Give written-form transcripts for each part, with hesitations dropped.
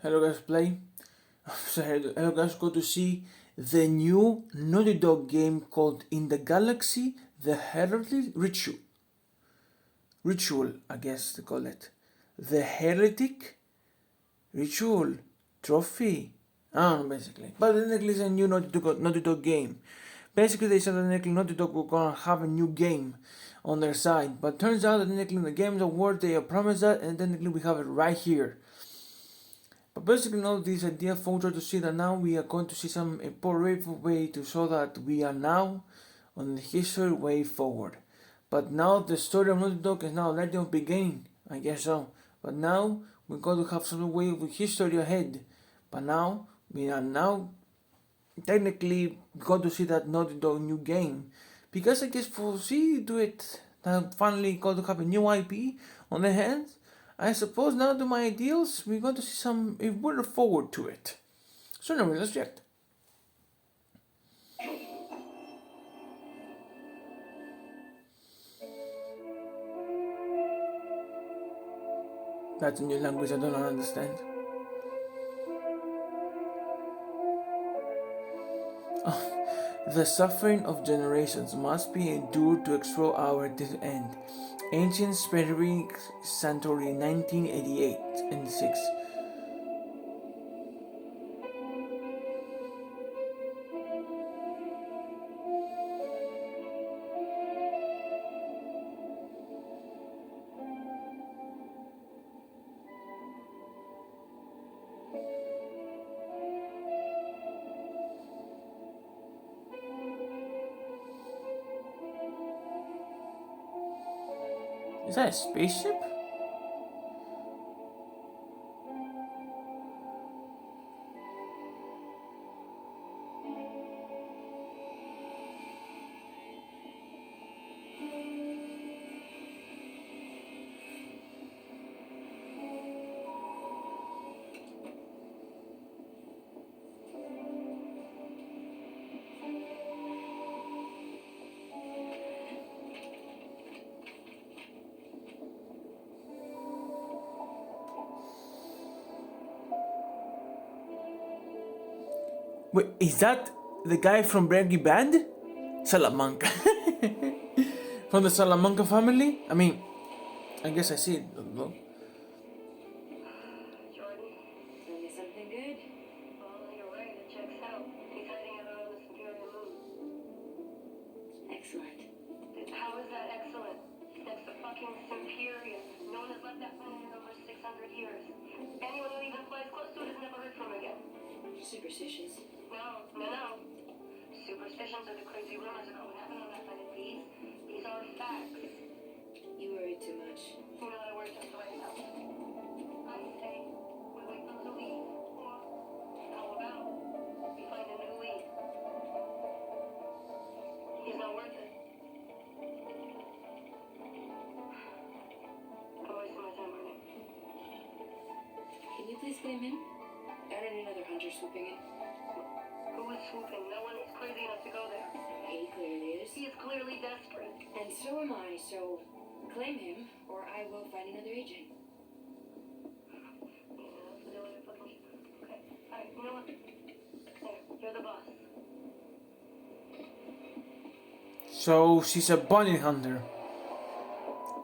Hello guys, play. Hello guys, go to see the new Naughty Dog game called In the Galaxy, the Heretic Ritual, I guess they call it. The Heretic Ritual Trophy. I don't know, basically. But technically it's a new Naughty Dog game. Basically they said that technically Naughty Dog were gonna have a new game on their side. But turns out that technically the Games Award they promised that, and technically we have it right here. But basically now this idea folks are to see that now we are going to see some important way to show that we are now on the history way forward. But now the story of Naughty Dog is now legend of beginning, I guess so. But now we're going to have some way of history ahead. But now we are now technically going to see that Naughty Dog new game. Because I guess for see do it now finally going to have a new IP on their hands. I suppose now to my ideals, we're going to see some, if we're forward to it. So anyway, let's react. That's a new language I don't understand. The suffering of generations must be endured to explore our end. Ancient Spiritual Sanctuary 1988 and 6. Is that a spaceship? Wait, is that the guy from Breaking Bad? Salamanca. From the Salamanca family? I mean, I guess I see it. No? Jordan, tell me something good. Well, you're right, it checks out. He's hiding out on the Superior Moon. Excellent. How is that excellent? That's the fucking Superior. No one has left that moon in over 600 years. Anyone who even flies close to it is never heard from again. Superstitions. No. Superstitions are the crazy rumors about what happened on that planet. These are facts. You worry too much. You know I worry just the right amount. I say we wait for them to leave. Or how about we find a new lead? He's not worth it. I'm wasting my time running. Can you please claim him? I don't need another hunter swooping in. Who is swooping? No one is crazy enough to go there. He clearly is. He is clearly desperate. And so am I, so claim him, or I will find another agent. Okay, alright, you know what? There, you're the boss. So she's a bounty hunter.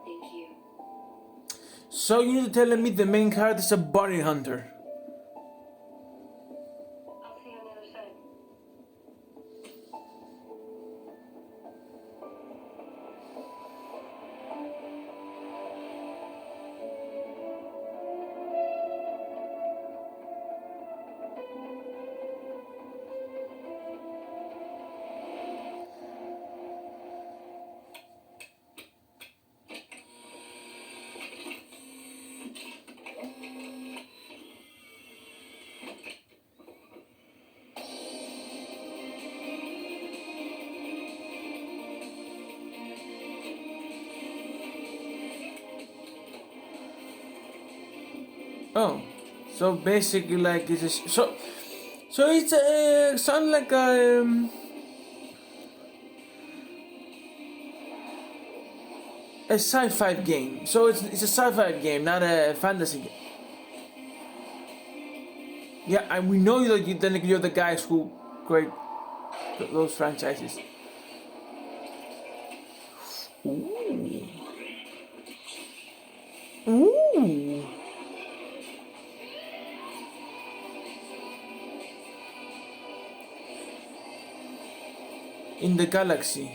Thank you. So you need to tell me the main character is a bounty hunter. I'll see you on the other side. Oh, so basically like it's a so it's sound like a sci-fi game. So it's a sci-fi game, not a fantasy game. Yeah, and we know that you're the guys who create those franchises. Ooh. Ooh. In the galaxy.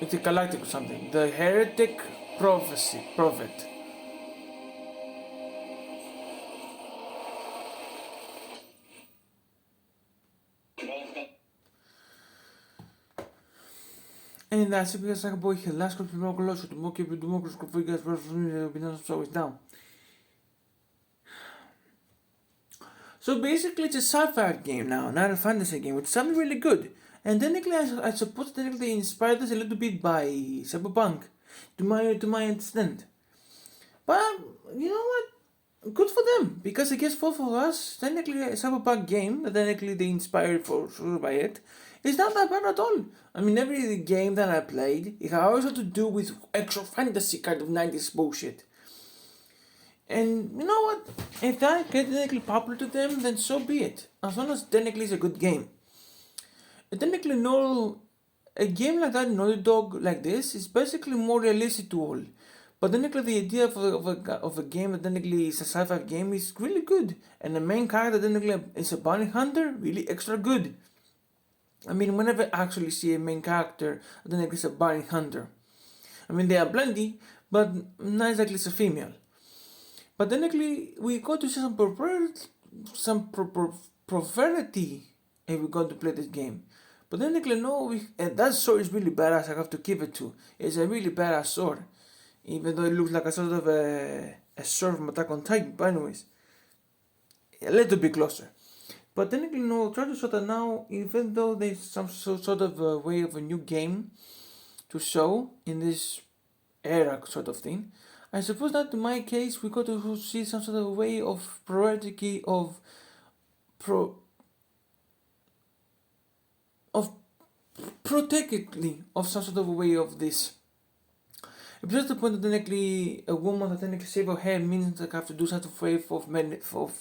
It's a galactic or something. The heretic prophet. And that's because like a boy he last could be more close to more keep democracy figures versus always down. So basically it's a sci-fi game now, not a fantasy game, which sounds really good. And technically I suppose technically they inspired us a little bit by Cyberpunk, to my extent. But you know what? Good for them, because I guess for us, technically a Cyberpunk game that technically they inspired for sure by it, is not that bad at all. I mean, every game that I played, it always had to do with extra fantasy kind of 90s bullshit. And you know what? If that gets technically popular to them, then so be it. As long as technically it's a good game. And technically, no, a game like that, Naughty Dog like this, is basically more realistic to all. But technically, the idea of a game that technically is a sci-fi game is really good, and the main character technically is a bounty hunter, really extra good. I mean, whenever I actually see a main character that technically is a bounty hunter, I mean, they are plenty, but not exactly as a female. But technically, we got to see profanity if we got to play this game. But technically, no, and that sword is really badass. I have to give it to. It's a really badass sword, even though it looks like a sort of a sword from Attack on Titan. But anyways, a little bit closer. But technically, no, try to show that now, even though there's some sort of a way of a new game to show in this era sort of thing, I suppose that in my case we got to see some sort of way of priority pro of protectively of some sort of a way of this. It's just the point that technically a woman that technically shave her hair means that I have to do some way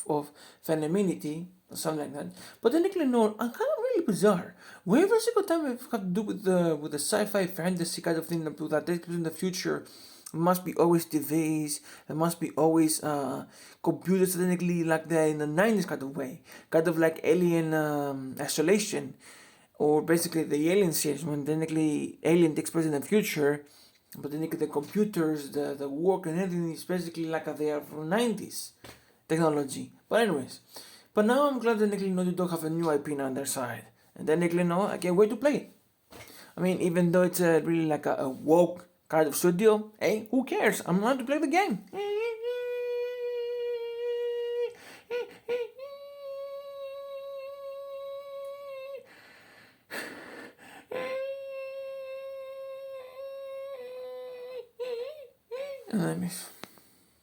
of femininity or something like that. But technically no, I'm kind of really bizarre. Whenever single time I have to do with the sci-fi fantasy kind of thing that takes place in the future, must be always TVs, there must be always computers technically like they're in the 90s kind of way, kind of like Alien Isolation, or basically the Alien series when technically Alien takes place in the future, but then the computers, the work and everything is basically like they are from 90s technology. But anyways, but now I'm glad that Naughty Dog have a new IP on their side, and then no, I can't wait to play it. I mean, even though it's really like a woke kind of studio, hey, who cares? I'm allowed to play the game. Let me